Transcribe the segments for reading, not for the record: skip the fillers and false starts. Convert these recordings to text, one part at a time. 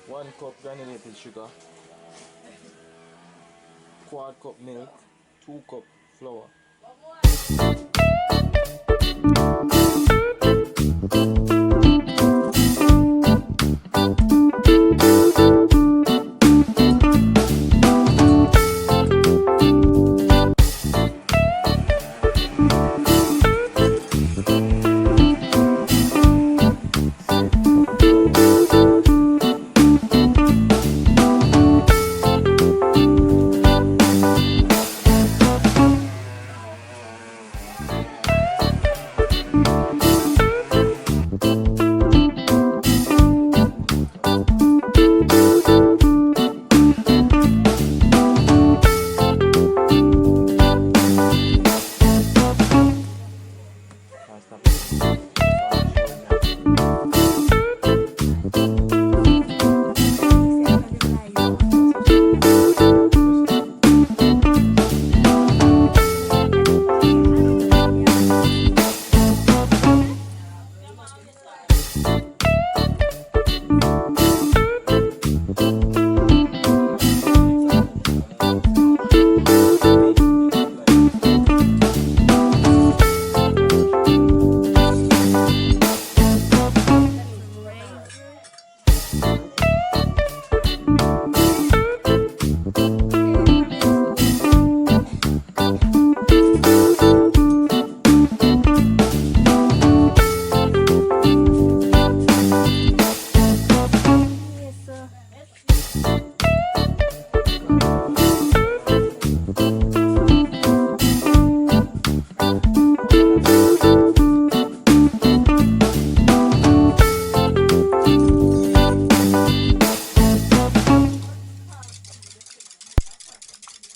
1 cup granulated sugar, quart cup milk, 2 cup flour.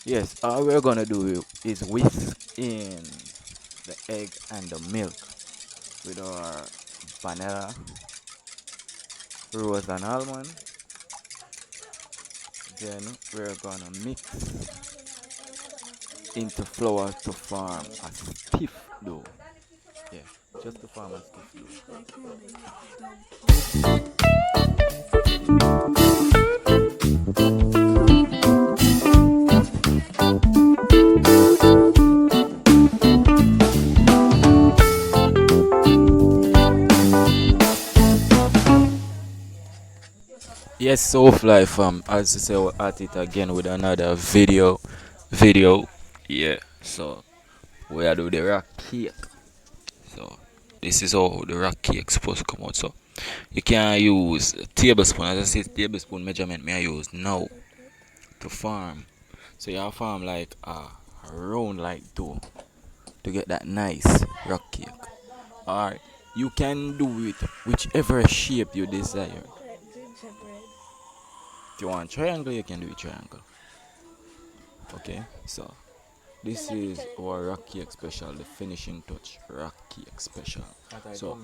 Yes, all we're gonna do is whisk in the egg and the milk with our vanilla, rose and almond. Then we're gonna mix into flour to form a stiff dough. Yeah, just to form a stiff dough. Yes, so fly fam, as I say, we're at it again with another video. Yeah, so we are do the rock cake. So this is how the rock cake supposed to come out. So you can use a tablespoon, as I said, tablespoon measurement may I use now to form. So you have form like a round like dough to get that nice rock cake. Alright, you can do it whichever shape you desire. If you want triangle, you can do a triangle. Okay, so this is our rock cake special, the finishing touch rock cake special. So